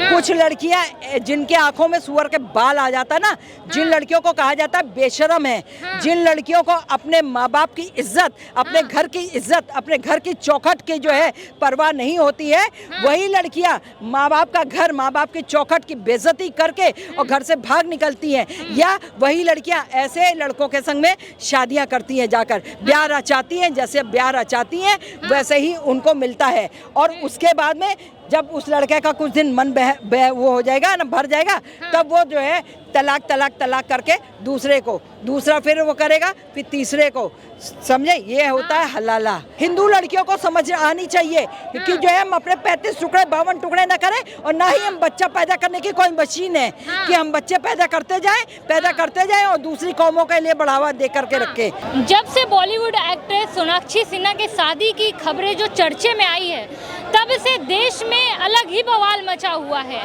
कुछ लड़कियां जिनके आंखों में सुअर के बाल आ जाता है ना, जिन लड़कियों को कहा जाता है बेशरम है, जिन लड़कियों को अपने माँ बाप की इज्जत, अपने घर की इज्जत, अपने घर की चौखट की जो है परवाह नहीं होती है, वही लड़कियां माँ बाप का घर, माँ बाप की चौखट की बेइज्जती करके और घर से भाग निकलती हैं, या वही लड़कियां ऐसे लड़कों के संग में शादियां करती हैं, जाकर ब्याह रचाती हैं, जैसे ब्याह रचाती हैं वैसे ही उनको मिलता है। और उसके बाद में जब उस लड़के का कुछ दिन मन वो हो जाएगा ना, भर जाएगा, तब वो जो है तलाक तलाक तलाक करके दूसरा फिर वो करेगा, फिर तीसरे को, समझे? ये होता है हलाला। हिंदू लड़कियों को समझ आनी चाहिए कि जो है हम अपने 35 टुकड़े 52 टुकड़े ना करें, और ना ही हम बच्चा पैदा करने की कोई मशीन है कि हम बच्चे पैदा करते जाएं और दूसरी कौमों के लिए बढ़ावा दे करके रखें। जब से बॉलीवुड एक्ट्रेस सोनाक्षी सिन्हा की शादी की खबरें जो चर्चे में आई है, तब से देश में अलग ही बवाल मचा हुआ है।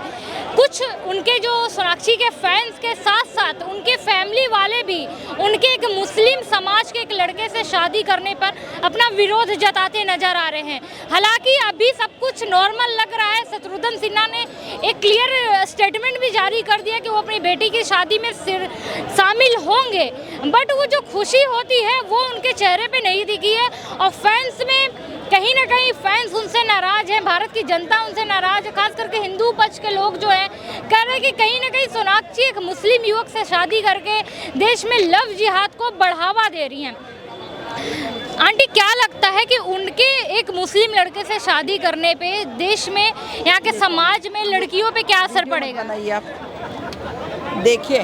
कुछ उनके जो सोनाक्षी के फैंस के साथ साथ उनके फैमिली वाले भी उनके एक मुस्लिम समाज के एक लड़के से शादी करने पर अपना विरोध जताते नजर आ रहे हैं। हालांकि अभी सब कुछ नॉर्मल लग रहा है। शत्रुघ्न सिन्हा ने एक क्लियर स्टेटमेंट भी जारी कर दिया कि वो अपनी बेटी की शादी में शामिल होंगे, बट वो जो खुशी होती है वो उनके चेहरे पे नहीं दिखी है। और फैंस में कहीं ना कहीं फैंस उनसे नाराज हैं, भारत की जनता उनसे नाराज है, खास करके हिंदू पक्ष के लोग जो हैं कह रहे हैं कि कहीं ना कहीं सोनाक्षी एक मुस्लिम युवक से शादी करके देश में लव जिहाद को बढ़ावा दे रही हैं। आंटी, क्या लगता है कि उनके एक मुस्लिम लड़के से शादी करने पे देश में, यहाँ के समाज में लड़कियों पे क्या असर पड़ेगा? देखिए,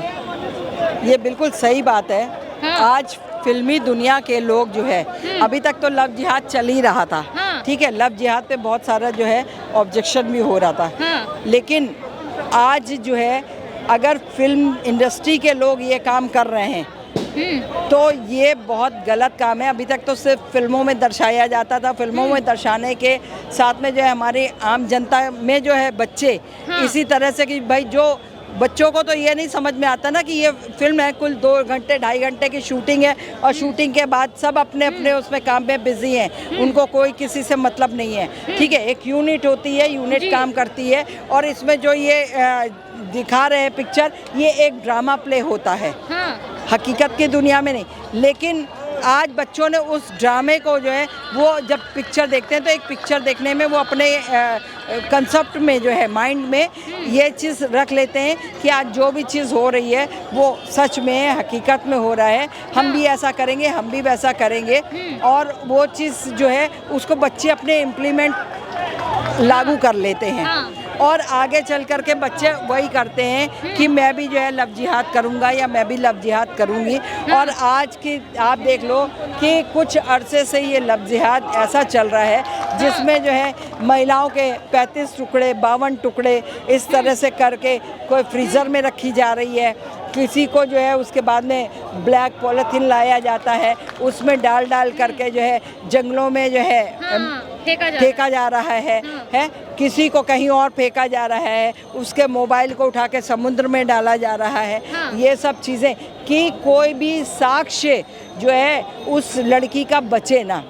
ये बिल्कुल सही बात है। आज फिल्मी दुनिया के लोग जो है, अभी तक तो लव जिहाद चल ही रहा था, ठीक है, लव जिहाद पे बहुत सारा जो है ऑब्जेक्शन भी हो रहा था, लेकिन आज जो है अगर फिल्म इंडस्ट्री के लोग ये काम कर रहे हैं तो ये बहुत गलत काम है। अभी तक तो सिर्फ फिल्मों में दर्शाया जाता था, फिल्मों में दर्शाने के साथ में जो है हमारी आम जनता में जो है बच्चे इसी तरह से कि भाई, जो बच्चों को तो ये नहीं समझ में आता ना कि ये फिल्म है, कुल 2 घंटे 2.5 घंटे की शूटिंग है, और शूटिंग के बाद सब अपने अपने उसमें काम में बिजी हैं, उनको कोई किसी से मतलब नहीं है, ठीक है। एक यूनिट होती है, यूनिट काम करती है, और इसमें जो ये दिखा रहे हैं पिक्चर, ये एक ड्रामा प्ले होता है, हकीकत की दुनिया में नहीं। लेकिन आज बच्चों ने उस ड्रामे को जो है, वो जब पिक्चर देखते हैं तो एक पिक्चर देखने में वो अपने कंसेप्ट में जो है, माइंड में ये चीज़ रख लेते हैं कि आज जो भी चीज़ हो रही है वो सच में हकीकत में हो रहा है, हम भी ऐसा करेंगे, हम भी वैसा करेंगे, और वो चीज़ जो है उसको बच्चे अपने इम्प्लीमेंट लागू कर लेते हैं, और आगे चल कर के बच्चे वही करते हैं कि मैं भी जो है लव जिहाद करूंगा या मैं भी लव जिहाद करूंगी। और आज की आप देख लो कि कुछ अरसे से ये लव जिहाद ऐसा चल रहा है जिसमें जो है महिलाओं के 35 टुकड़े 52 टुकड़े इस तरह से करके कोई फ्रीज़र में रखी जा रही है, किसी को जो है उसके बाद में ब्लैक पॉलीथीन लाया जाता है, उसमें डाल करके जो है जंगलों में जो है फेंका जा रहा है, किसी को कहीं और फेंका जा रहा है, उसके मोबाइल को उठा के समुद्र में डाला जा रहा है। ये सब चीज़ें कि कोई भी साक्ष्य जो है उस लड़की का बचे ना।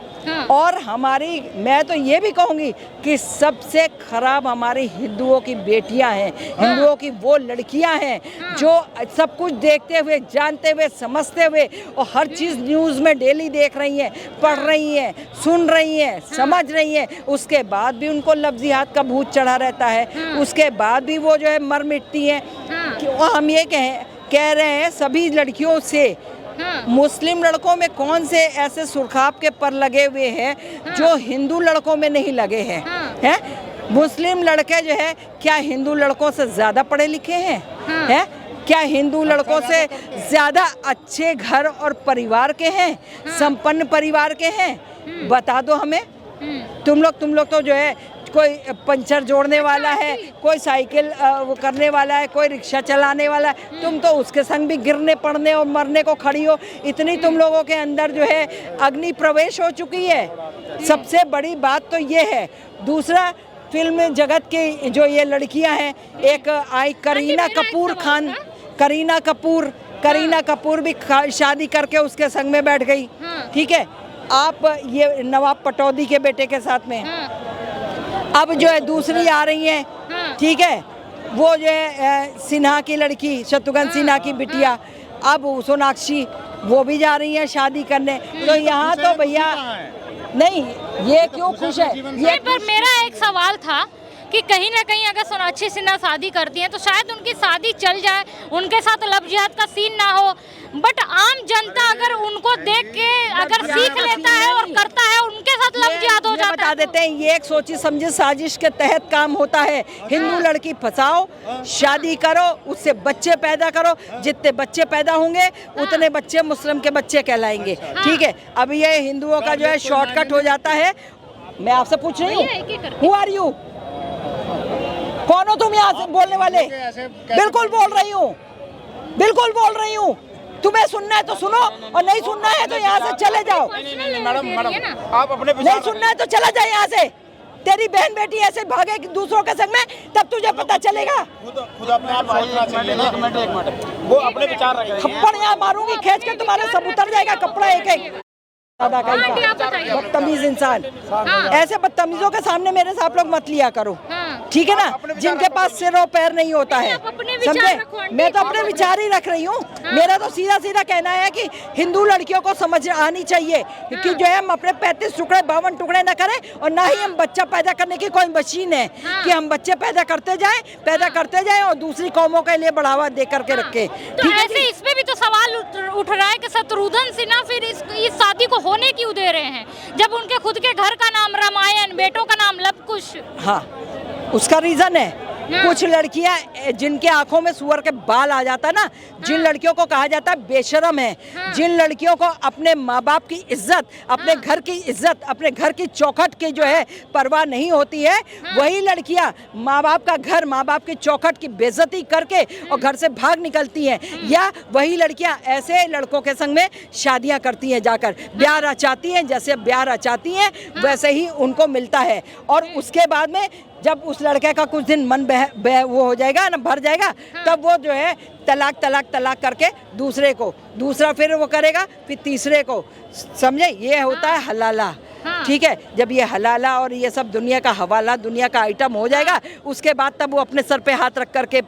और हमारी, मैं तो ये भी कहूँगी कि सबसे खराब हमारी हिंदुओं की बेटियां हैं, हिंदुओं की वो लड़कियां हैं जो सब कुछ देखते हुए, जानते हुए, समझते हुए, और हर चीज़ न्यूज़ में डेली देख रही हैं, पढ़ रही हैं, सुन रही हैं, समझ रही हैं, उसके बाद भी उनको लव जिहाद का भूत चढ़ा रहता है, उसके बाद भी वो जो है मर मिटती हैं। हम ये कह रहे हैं सभी लड़कियों से, मुस्लिम लड़कों में कौन से ऐसे सुर्खाब के पर लगे हुए हैं जो हिंदू लड़कों में नहीं लगे हैं? मुस्लिम लड़के जो है क्या हिंदू लड़कों से ज़्यादा पढ़े लिखे हैं? क्या हिंदू लड़कों से ज़्यादा अच्छे घर और परिवार के हैं, संपन्न परिवार के हैं? बता दो हमें। तुम लोग तो जो है कोई पंचर जोड़ने वाला है, कोई साइकिल वो करने वाला है, कोई रिक्शा चलाने वाला है, तुम तो उसके संग भी गिरने पड़ने और मरने को खड़ी हो। इतनी तुम लोगों के अंदर जो है अग्नि प्रवेश हो चुकी है। सबसे बड़ी बात तो ये है। दूसरा, फिल्म जगत की जो ये लड़कियां हैं, एक आई करीना कपूर भी शादी करके उसके संग में बैठ गई, ठीक है। आप ये नवाब पटौदी के बेटे के साथ में, अब जो है दूसरी आ रही हैं, ठीक है, वो जो है सिन्हा की लड़की, शत्रुघ्न सिन्हा की बिटिया, अब सोनाक्षी वो भी जा रही है शादी करने। तो यहाँ तो भैया नहीं, ये क्यों खुश है ये? पर मेरा एक सवाल था कि कहीं ना कहीं अगर सोनाक्षी सिन्हा शादी करती हैं तो शायद उनकी शादी चल जाए, उनके साथ लव जिहाद का सीन ना हो, बट आम जनता अगर उनको देख के अगर सीख लेता है और करता है, उनके साथ लव जिहाद हो जाता है। बता देते हैं, ये एक सोची समझी साजिश के तहत काम होता है। हिंदू लड़की फंसाओ, शादी करो, उससे बच्चे पैदा करो, जितने बच्चे पैदा होंगे उतने बच्चे मुस्लिम के बच्चे कहलाएंगे। ठीक है, अब ये हिंदुओं का जो है शॉर्टकट हो जाता है। मैं आपसे पूछ रही हूँ, हु आर यू? कौन हो तुम यहाँ से बोलने वाले? बिल्कुल बोल रही हूँ, बिल्कुल बोल रही हूँ। तुम्हें सुनना है तो सुनो, और नहीं सुनना है तो यहाँ से चले जाओ। मैडम आप अपने नहीं सुनना है तो चला जाए यहाँ से। तेरी बहन बेटी ऐसे भागे दूसरों के संग में, तब तुझे पता चलेगा। खुद अपने आप सोचना चाहिए ना। एक मिनट वो अपने विचार रखें। थप्पड़ यहाँ मारूंगी खींच के, तुम्हारे सब उतर जाएगा कपड़ा एक एक। बदतमीज इंसान, ऐसे बदतमीजों के सामने मेरे से आप लोग मत लिया करो, ठीक है ना? जिनके पास सिर और पैर नहीं होता है, समझे? मैं तो अपने विचार ही रख रही हूँ। मेरा तो सीधा सीधा कहना है कि हिंदू लड़कियों को समझ आनी चाहिए कि जो है हम अपने 35 टुकड़े 52 टुकड़े न करें, और ना ही हम बच्चा पैदा करने की कोई मशीन है कि हम बच्चे पैदा करते जाएं और दूसरी कौमों के लिए बढ़ावा दे करके रखे। तो ऐसे इसमें भी तो सवाल उठ रहा है कि शत्रुघ्न सिन्हा फिर इस शादी को होने क्यों दे रहे हैं, जब उनके खुद के घर का नाम रामायण, बेटों का नाम लव कुश। हाँ, उसका रीजन है। कुछ लड़कियां जिनके आंखों में सुअर के बाल आ जाता है ना, जिन लड़कियों को कहा जाता है बेशरम है, जिन लड़कियों को अपने माँ बाप की इज्जत, अपने घर की इज्जत, अपने घर की चौखट की जो है परवाह नहीं होती है, वही लड़कियां माँ बाप का घर, माँ बाप की चौखट की बेइज्जती करके और घर से भाग निकलती हैं, या वही लड़कियां ऐसे लड़कों के संग में शादियां करती हैं, जाकर ब्याह रचाती हैं। जैसे ब्याह रचाती हैं वैसे ही उनको मिलता है, और उसके बाद में जब उस लड़के का कुछ दिन मन वो हो जाएगा ना, भर जाएगा, तब वो जो है तलाक करके दूसरा फिर वो करेगा, फिर तीसरे को, समझे? ये होता है हलाला। ठीक है, जब ये हलाला और ये सब दुनिया का हवाला, दुनिया का आइटम हो जाएगा, उसके बाद तब वो अपने सर पे हाथ रख करके,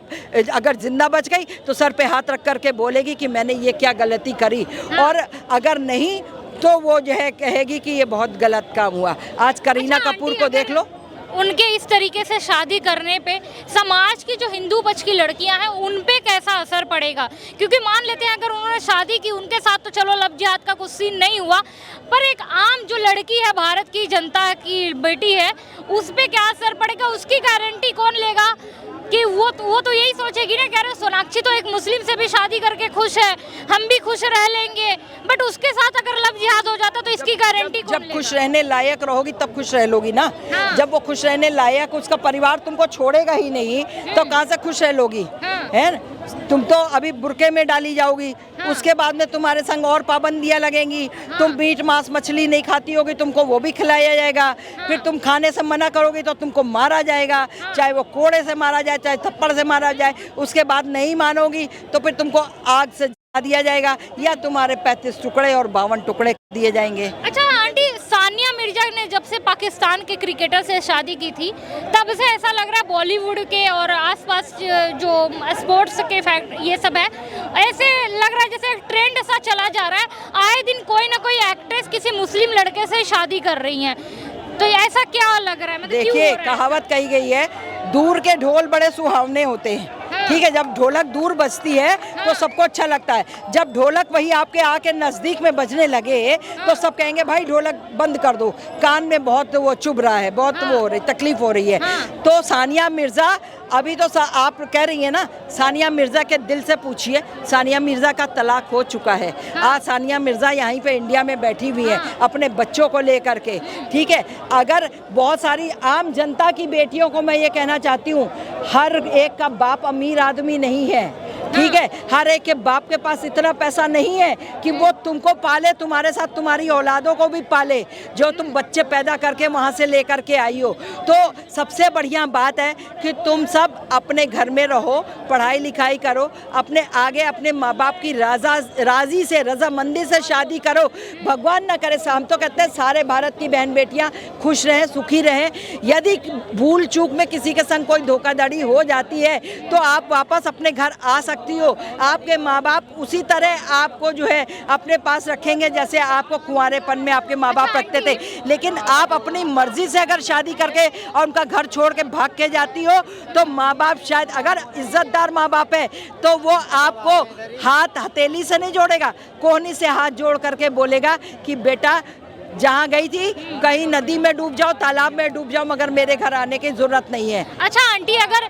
अगर जिंदा बच गई तो सर पे हाथ रख करके बोलेगी कि मैंने ये क्या गलती करी, और अगर नहीं तो वो जो है कहेगी कि ये बहुत गलत काम हुआ। आज करीना कपूर को देख लो, उनके इस तरीके से शादी करने पे समाज की जो हिंदू पक्ष की लड़कियां हैं उन पे कैसा असर पड़ेगा? क्योंकि मान लेते हैं अगर उन्होंने शादी की, उनके साथ तो चलो लव जिहाद का कुछ सीन नहीं हुआ, पर एक आम जो लड़की है, भारत की जनता की बेटी है, उस पे क्या असर पड़ेगा? उसकी गारंटी कौन लेगा कि वो तो यही सोचेगी ना, कह रहे सोनाक्षी तो एक मुस्लिम से भी शादी करके खुश है, हम भी खुश रह लेंगे, बट उसके साथ अगर लव जिहाद हो जाता तो इसकी गारंटी कौन लेगा? जब खुश रहने लायक रहोगी तब खुश रह लोगी ना। जब वो खुश रहने लायक, उसका परिवार तुमको छोड़ेगा ही नहीं, तो कहाँ से खुश रह लोगी? है ना? तुम तो अभी बुरके में डाली जाओगी, उसके बाद में तुम्हारे संग और पाबंदियां लगेंगी। तुम मीट मांस मछली नहीं खाती होगी, तुमको वो भी खिलाया जाएगा। फिर तुम खाने से मना करोगी तो तुमको मारा जाएगा, चाहे वो कोड़े से मारा जाए, चाहे थप्पड़ से मारा जाए। उसके बाद नहीं मानोगी तो फिर तुमको आग से दिया जाएगा, या तुम्हारे 35 टुकड़े और 52 टुकड़े दिए जाएंगे। अच्छा आंटी, सानिया मिर्जा ने जब से पाकिस्तान के क्रिकेटर से शादी की थी, तब से ऐसा लग रहा है बॉलीवुड के और आसपास जो स्पोर्ट्स के फैक्ट ये सब है, ऐसे लग रहा है जैसे एक ट्रेंड सा चला जा रहा है। आए दिन कोई ना कोई एक्ट्रेस किसी मुस्लिम लड़के से शादी कर रही हैं, तो ऐसा क्या लग रहा है? मतलब देखिए, कहावत कही गई है, दूर के ढोल बड़े सुहावने होते हैं। ठीक है, जब ढोलक दूर बजती है तो सबको अच्छा लगता है, जब ढोलक वही आपके आके नजदीक में बजने लगे तो सब कहेंगे भाई ढोलक बंद कर दो, कान में बहुत वो चुभ रहा है, बहुत वो हो रही, तकलीफ हो रही है। तो सानिया मिर्जा, अभी तो आप कह रही है ना, सानिया मिर्जा के दिल से पूछिए, सानिया मिर्जा का तलाक हो चुका है। आज सानिया मिर्जा यहीं पे इंडिया में बैठी हुई है अपने बच्चों को लेकर के। ठीक है, अगर बहुत सारी आम जनता की बेटियों को मैं ये कहना चाहती हूँ, हर एक का बाप अमीर आदमी नहीं है। ठीक है। हर एक के बाप के पास इतना पैसा नहीं है कि वो तुमको पाले, तुम्हारे साथ तुम्हारी औलादों को भी पाले, जो तुम बच्चे पैदा करके वहाँ से लेकर के आई हो। तो सबसे बढ़िया बात है कि तुम सब अपने घर में रहो, पढ़ाई लिखाई करो, अपने आगे अपने माँ बाप की राजी से, रजामंदी से शादी करो। भगवान ना करे, हम तो कहते हैं सारे भारत की बहन बेटियाँ खुश रहें, सुखी रहें। यदि भूल चूक में किसी के संग कोई धोखाधड़ी हो जाती है तो आप वापस अपने घर आ सकती हो। आपके माँ बाप उसी तरह आपको जो है अपने पास रखेंगे जैसे आपको कुंवारेपन में आपके माँ बाप रखते थे। लेकिन आप अपनी मर्जी से अगर शादी करके और उनका घर छोड़ के भाग के जाती हो तो माँ बाप शायद, अगर इज्जतदार माँ बाप है तो वो आपको हाथ हथेली से नहीं जोड़ेगा, कोहनी से हाथ जोड़ करके बोलेगा कि बेटा जहाँ गई थी कहीं नदी में डूब जाओ, तालाब में डूब जाओ, मगर मेरे घर आने की जरूरत नहीं है। अच्छा आंटी, अगर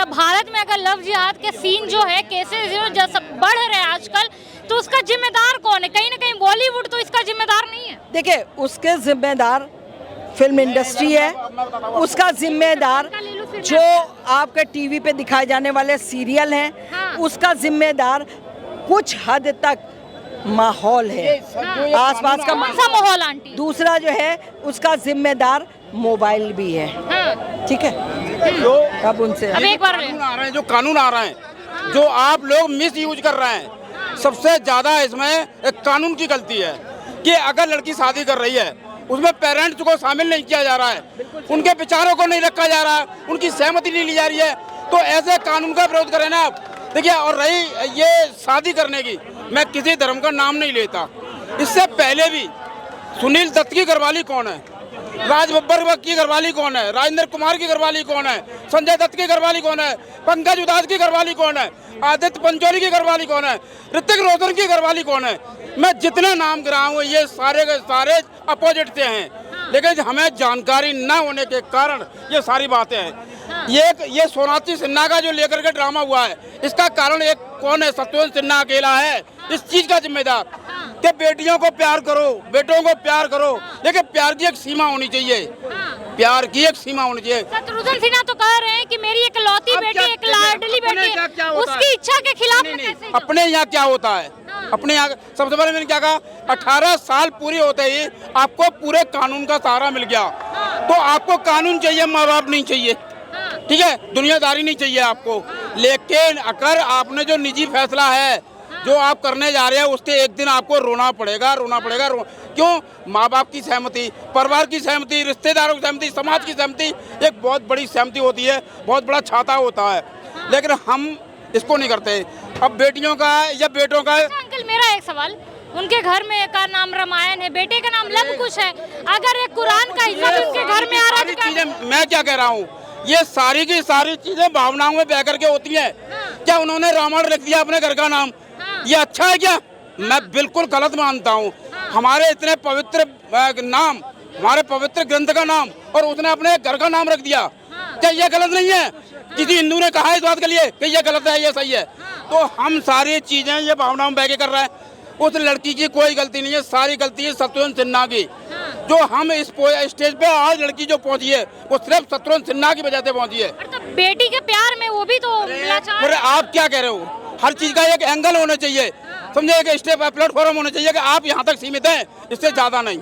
भारत में अगर लव जिहाद के सीन जो है, केसेस जो बढ़ रहे हैं आजकल, तो उसका जिम्मेदार कौन है? कहीं ना कहीं बॉलीवुड तो इसका जिम्मेदार नहीं है। देखिए, उसके जिम्मेदार फिल्म इंडस्ट्री है, उसका जिम्मेदार जो आपके टीवी पे दिखाए जाने वाले सीरियल हैं, उसका जिम्मेदार कुछ हद तक माहौल है, आसपास का कौन सा माहौल आंटी? दूसरा जो है उसका जिम्मेदार मोबाइल भी है। ठीक है। जो अब उनसे अब एक बार कानून आ रहे हैं, जो कानून आ रहे हैं, जो आप लोग मिस यूज कर रहे हैं, सबसे ज्यादा इसमें एक कानून की गलती है कि अगर लड़की शादी कर रही है उसमें पेरेंट्स को शामिल नहीं किया जा रहा है, उनके विचारों को नहीं रखा जा रहा है, उनकी सहमति नहीं ली जा रही है, तो ऐसे कानून का विरोध करें ना आप। देखिए, और रही ये शादी करने की, मैं किसी धर्म का नाम नहीं लेता, इससे पहले भी सुनील दत्त की घरवाली कौन है, राज बब्बर की घरवाली कौन है, राजेंद्र कुमार की घरवाली कौन है, संजय दत्त की घरवाली कौन है, पंकज उधास की घरवाली कौन है, आदित्य पंचोली की घरवाली कौन है, ऋतिक रोशन की घरवाली कौन है। मैं जितने नाम गिरा हूँ ये सारे के सारे अपोजिट से हैं, लेकिन हमें जानकारी न होने के कारण ये सारी बातें हैं। ये सोनाक्षी सिन्हा का जो लेकर के ड्रामा हुआ है, इसका कारण एक कौन है? सत्यवेंद्र सिन्हा अकेला है इस चीज का जिम्मेदार कि बेटियों को प्यार करो, बेटों को प्यार करो, लेकिन प्यार की एक सीमा होनी चाहिए, प्यार की एक सीमा होनी चाहिए। शत्रुघ्न सिन्हा तो कह रहे हैं कि मेरी एक लौती बेटी, एक लाडली बेटी, उसकी इच्छा के खिलाफ अपने यहाँ क्या होता है, अपने यहाँ सबसे पहले मैंने क्या कहा, 18 साल पूरी होते ही आपको पूरे कानून का सहारा मिल गया, तो आपको कानून चाहिए, माँ बाप नहीं चाहिए, ठीक है, दुनियादारी नहीं चाहिए आपको। लेकिन अगर आपने जो निजी फैसला है जो आप करने जा रहे हैं, उसके एक दिन आपको रोना पड़ेगा। क्यों? माँ बाप की सहमति, परिवार की सहमति, रिश्तेदारों की सहमति, समाज की सहमति एक बहुत बड़ी सहमति होती है, बहुत बड़ा छाता होता है, लेकिन हम इसको नहीं करते। अब बेटियों का या बेटों का। अंकल, मेरा एक सवाल, उनके घर में का नाम रामायण है, बेटे का नाम लव कुश है, अगर एक कुरान का हिस्सा भी उनके घर में आ रहा है, मैं क्या कह रहा हूँ, ये सारी की सारी चीजें भावनाओं में बह करके होती हैं। क्या उन्होंने रामायण रख दिया अपने घर का नाम, ये अच्छा है क्या? मैं बिल्कुल गलत मानता हूँ। हमारे इतने पवित्र नाम, हमारे पवित्र ग्रंथ का नाम, और उसने अपने घर का नाम रख दिया, क्या ये गलत नहीं है? किसी हिंदू ने कहा इस बात के लिए कि ये गलत है, ये सही है? तो हम सारी चीजें ये भावनाओं में बह के कर रहे हैं। उस लड़की की कोई गलती नहीं है, सारी गलती है शत्रुघ्न सिन्हा की। जो हम इस स्टेज पे आज लड़की जो पहुंची है वो सिर्फ शत्रुघ्न सिन्हा की वजह से पहुंची है। तो बेटी के प्यार में वो भी तो अरे आप क्या कह रहे हो? हर चीज का एक एंगल होना चाहिए, समझे, एक स्टेप प्लेटफॉर्म होना चाहिए कि आप यहाँ तक सीमित हैं, इससे ज्यादा नहीं,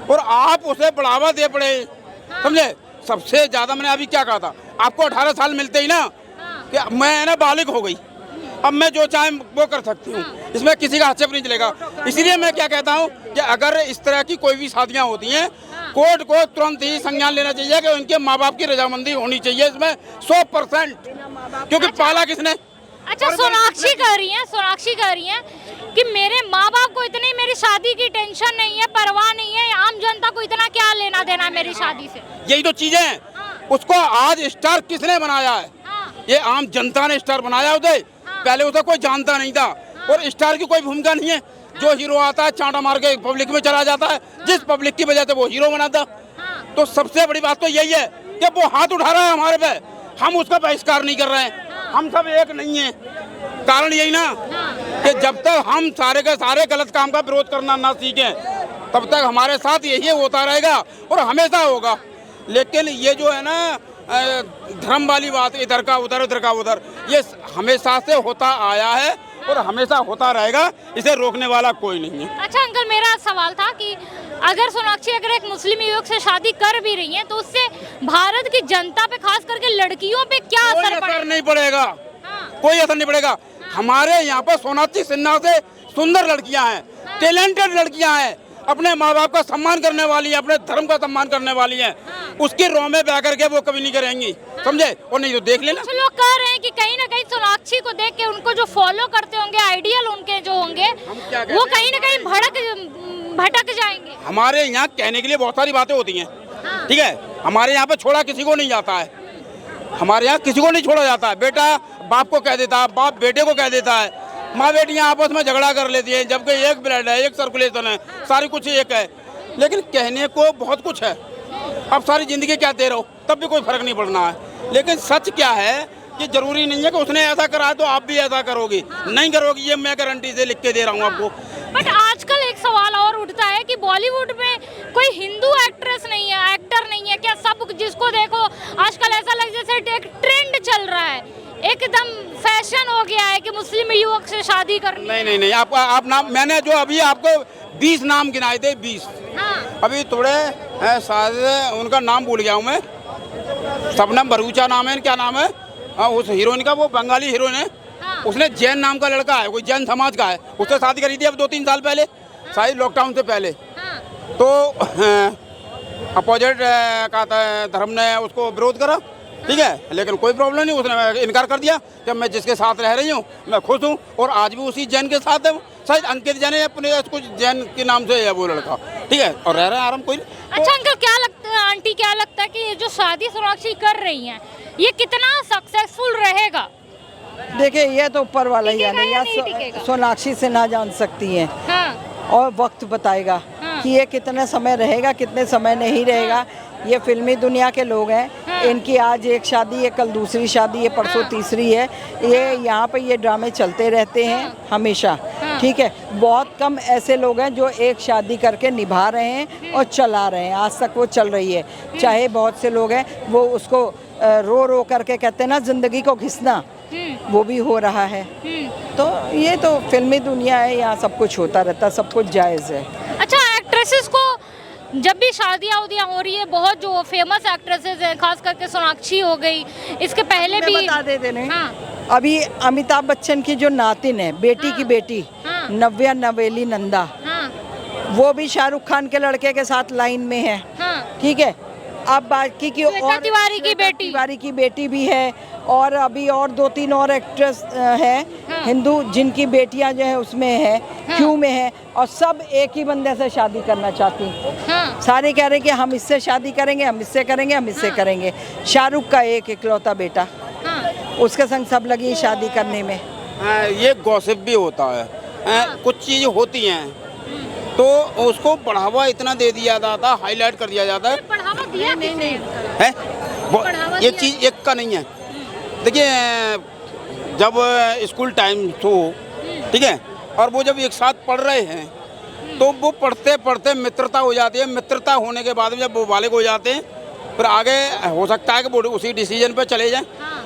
और आप उसे बढ़ावा दे पड़े, समझे। सबसे ज्यादा मैंने अभी क्या कहा था आपको, 18 साल मिलते ही ना कि मैं ना बालिग हो गई, अब मैं जो चाहे वो कर सकती हूँ, इसमें किसी का हस्तक्षेप नहीं चलेगा। इसलिए मैं क्या कहता हूँ कि अगर इस तरह की कोई भी शादियाँ होती हैं, कोर्ट को तुरंत ही संज्ञान लेना चाहिए कि उनके माँ बाप की रजामंदी होनी चाहिए इसमें 100%, क्योंकि पाला किसने। अच्छा, सोनाक्षी कह रही हैं कि मेरे माँ बाप को इतनी मेरी शादी की टेंशन नहीं है, परवाह नहीं है, आम जनता को इतना क्या लेना देना मेरी शादी से। यही तो चीजें हैं। उसको आज स्टार किसने बनाया है? ये आम जनता ने स्टार बनाया उदय, पहले उसे कोई जानता नहीं था, और स्टार की कोई भूमिका नहीं है। जो हीरो आता है चांटा मार के पब्लिक में चला जाता है, जिस पब्लिक की वजह से वो हीरो बनाता। तो सबसे बड़ी बात तो यही है कि वो हाथ उठा रहा है हमारे पे, हम उसका बहिष्कार नहीं कर रहे हैं, हम सब एक नहीं है। कारण यही ना कि जब तक हम सारे के सारे गलत काम का विरोध करना ना सीखें, तब तक हमारे साथ यही होता रहेगा और हमेशा होगा। लेकिन ये जो है ना धर्म वाली बात, इधर का उधर उधर का उधर, ये हमेशा से होता आया है और हमेशा होता रहेगा, इसे रोकने वाला कोई नहीं है। अच्छा अंकल, मेरा सवाल था कि अगर सोनाक्षी अगर एक मुस्लिम युवक से शादी कर भी रही हैं तो उससे भारत की जनता पे, खास करके लड़कियों पे क्या असर पड़ेगा? नहीं पड़ेगा, कोई असर नहीं पड़ेगा। हमारे यहाँ पर सोनाक्षी सिन्हा से सुंदर लड़कियां हैं, टैलेंटेड लड़कियां हैं, अपने माँ बाप का सम्मान करने वाली है, अपने धर्म का सम्मान करने वाली है। उसकी रो में बह करके वो कभी नहीं करेंगी, समझे? और नहीं तो देख लेना। कुछ लोग कह रहे हैं कि कहीं ना कहीं सोनाक्षी को देख के उनको जो फॉलो करते होंगे, आइडियल उनके जो होंगे, वो कहीं ना कहीं भटक जाएंगे। हमारे यहाँ कहने के लिए बहुत सारी बातें होती हैं, ठीक है? हमारे यहाँ पे छोड़ा किसी को नहीं जाता है, हमारे यहाँ किसी को नहीं छोड़ा जाता है। बेटा बाप को कह देता है, बाप बेटे को कह देता है, माँ बेटियाँ आपस में झगड़ा कर लेती हैं, जबकि एक ब्लड है, एक सर्कुलेशन है, सारी कुछ एक है। लेकिन कहने को बहुत कुछ है, अब सारी जिंदगी क्या दे रहे हो, तब भी कोई फर्क नहीं पड़ना है। लेकिन सच क्या है कि जरूरी नहीं है कि उसने ऐसा करा है तो आप भी ऐसा करोगी, नहीं करोगी, ये मैं गारंटी से लिख के दे रहा हूँ आपको। बट आजकल एक सवाल और उठता है कि बॉलीवुड में कोई हिंदू एक्ट्रेस नहीं है, एक्टर नहीं है क्या? सब जिसको देखो आजकल ऐसा लग जैसे एक ट्रेंड चल रहा है, एकदम फैशन हो गया है कि मुस्लिम युवक से शादी करनी। नहीं, आप नाम, मैंने जो अभी आपको 20 नाम गिनाए थे, 20। हाँ। अभी थोड़े शायद उनका नाम भूल गया हूँ मैं, शबनम भरूचा नाम है, क्या नाम है उस हीरोइन का, वो बंगाली हीरोइन है। हाँ। उसने जैन नाम का लड़का है, कोई जैन समाज का है, उससे शादी करी थी अब 2-3 साल पहले, शायद लॉकडाउन से पहले। हाँ। तो अपोजिट का धर्म ने उसको विरोध करा, ठीक है, लेकिन कोई प्रॉब्लम नहीं, उसने इनकार कर दिया कि मैं जिसके साथ रह रही हूँ मैं खुश हूँ, और आज भी उसी जैन के साथ है। शायद अंकित जैन अपने कुछ जैन के नाम से है वो लड़का, ठीक है, और रह रहा है आराम कोई। अच्छा अंकल, क्या लगता है, आंटी क्या लगता है कि ये जो शादी सोनाक्षी कर रही हैं ये कितना सक्सेसफुल रहेगा? देखिए ये तो ऊपर वाला ही टिकेगा है, या या नहीं टिकेगा? सोनाक्षी सिन्हा जान सकती हैं, हाँ। और वक्त बताएगा कि ये कितने समय रहेगा, कितने समय नहीं रहेगा। ये फिल्मी दुनिया के लोग हैं, इनकी आज एक शादी है, कल दूसरी शादी है, परसों तीसरी है, ये यहाँ पे ये ड्रामे चलते रहते हैं हमेशा, ठीक है। बहुत कम ऐसे लोग हैं जो एक शादी करके निभा रहे हैं और चला रहे हैं, आज तक वो चल रही है। चाहे बहुत से लोग हैं वो उसको रो रो करके कहते हैं ना, जिंदगी को घिसना, वो भी हो रहा है। तो ये तो फिल्मी दुनिया है, यहाँ सब कुछ होता रहता, सब कुछ जायज़ है। अच्छा, एक्ट्रेसेस को जब भी शादियाँ उदियाँ हो रही है, बहुत जो फेमस एक्ट्रेसेस हैं, खास करके सोनाक्षी हो गई, इसके पहले भी बता देते हैं। हाँ। अभी अमिताभ बच्चन की जो नातिन है, बेटी की बेटी, हाँ। नव्या नवेली नंदा, हाँ। वो भी शाहरुख खान के लड़के के साथ लाइन में है, हाँ। ठीक है। अब बाकी की श्वेता तिवारी की बेटी, तिवारी की बेटी भी है, और अभी और 2-3 और एक्ट्रेस है हिंदू जिनकी बेटियां जो है उसमें है, क्यों में है, और सब एक ही बंदे से शादी करना चाहती हैं। हाँ। सारे कह रहे हैं कि हम इससे शादी करेंगे, हम इससे करेंगे, हम इससे करेंगे। शाहरुख का एक इकलौता बेटा, उसके संग सब लगी शादी करने में। ये गॉसिप भी होता है, कुछ चीज़ें होती हैं तो उसको बढ़ावा इतना दे दिया जाता है, हाईलाइट कर दिया जाता है। बढ़ावा दिया किसने? है बढ़ावा ये दिया। चीज़ एक का नहीं है। देखिए जब स्कूल टाइम हो, ठीक है, और वो जब एक साथ पढ़ रहे हैं तो वो पढ़ते पढ़ते मित्रता हो जाती है। मित्रता होने के बाद में जब वो बालिग हो जाते हैं, फिर आगे हो सकता है कि वो उसी डिसीजन पर चले जाएं।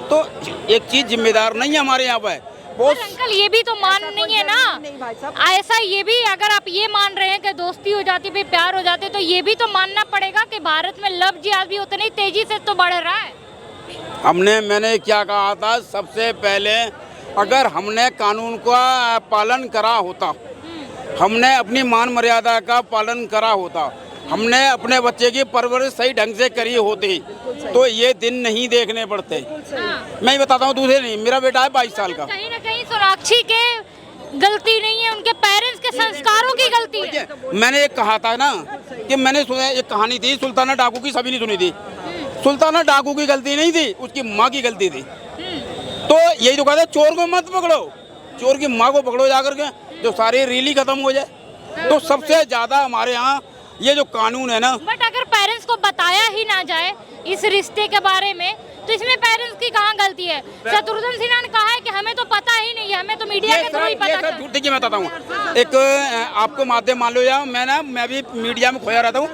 तो एक चीज़ जिम्मेदार नहीं है हमारे यहाँ पर। पर अंकल ये भी तो मान नहीं है ना, ऐसा ये भी, अगर आप ये मान रहे हैं कि दोस्ती हो जाती है, प्यार हो जाते, तो ये भी तो मानना पड़ेगा कि भारत में लव जिहाद भी उतनी तेजी से तो बढ़ रहा है। मैंने क्या कहा था, सबसे पहले अगर हमने कानून का पालन करा होता, हमने अपनी मान मर्यादा का पालन करा होता, हमने अपने बच्चे की परवरिश सही ढंग से करी होती, तो ये दिन नहीं देखने पड़ते। मैं ही बताता हूँ, दूसरे नहीं, मेरा बेटा है 22 साल का। कहीं ना कहीं सोनाक्षी के गलती नहीं है, उनके पेरेंट्स के संस्कारों की गलती है। मैंने एक कहा था ना कि मैंने सुना, एक कहानी थी सुल्ताना डाकू की, सभी ने सुनी थी। सुल्ताना डाकू की गलती नहीं थी, उसकी माँ की गलती थी। तो यही तो कहते, चोर को मत पकड़ो, चोर की माँ को पकड़ो जाकर के, जो सारी रीली खत्म हो जाए। तो सबसे ज्यादा हमारे यहाँ ये जो कानून है ना, बट अगर पेरेंट्स को बताया ही ना जाए इस रिश्ते के बारे में, तो इसमें पेरेंट्स की कहाँ गलती है? शत्रुघ्न सिन्हा ने कहा है कि हमें तो पता ही नहीं है, हमें तो मीडिया के थ्रू ही पता चला। झूठ देखिए मैं बताता हूँ, एक आपको माध्यम मान लो या मैं भी मीडिया में खोया रहता हूँ।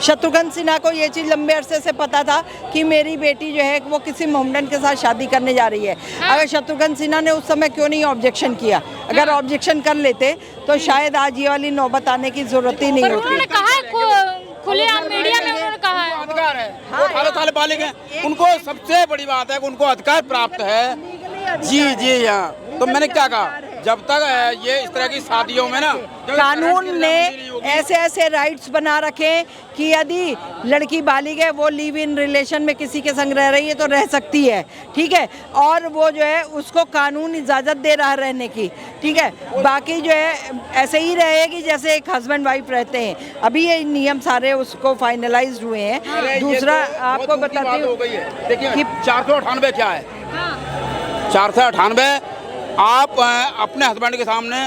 शत्रुघ्न सिन्हा को ये चीज़ लंबे अरसे से पता था कि मेरी बेटी जो है वो किसी मोहम्मडन के साथ शादी करने जा रही है। अगर शत्रुघ्न सिन्हा ने उस समय क्यों नहीं ऑब्जेक्शन किया, अगर ऑब्जेक्शन कर लेते तो शायद आज ये वाली नौबत आने की जरूरत ही नहीं होती। उन्होंने कहा है खुलेआम मीडिया में, उन्होंने कहा है अधिकार है, वो 18 साल बालिग हैं, उनको सबसे बड़ी बात है कि उनको अधिकार प्राप्त है। जी हाँ, तो मैंने क्या कहा, जब तक ये इस तरह की शादियों में ना कानून ने ऐसे राइट्स बना रखे कि यदि लड़की बालिग है वो लिव इन रिलेशन में किसी के संग रह रही है तो रह सकती है, ठीक है, और वो जो है उसको कानून इजाज़त दे रहा है रहने की, ठीक है। बाकी जो है ऐसे ही रहेगी जैसे एक हस्बैंड वाइफ रहते हैं। अभी ये नियम सारे उसको फाइनलाइज हुए हैं। दूसरा आपको बताती हूँ कि 498 क्या है, 498 आप अपने हस्बैंड के सामने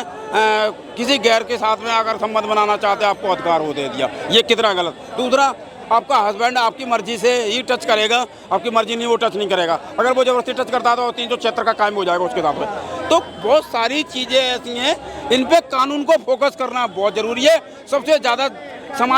किसी गैर के साथ में अगर संबंध बनाना चाहते हैं आपको अधिकार वो दे दिया, ये कितना गलत। दूसरा, आपका हस्बैंड आपकी मर्जी से ही टच करेगा, आपकी मर्जी नहीं वो टच नहीं करेगा। अगर वो जबरदस्ती टच करता है तो 376 का कायम हो जाएगा उसके साथ में। तो बहुत सारी चीज़ें ऐसी हैं, इन पे कानून को फोकस करना बहुत ज़रूरी है। सबसे ज़्यादा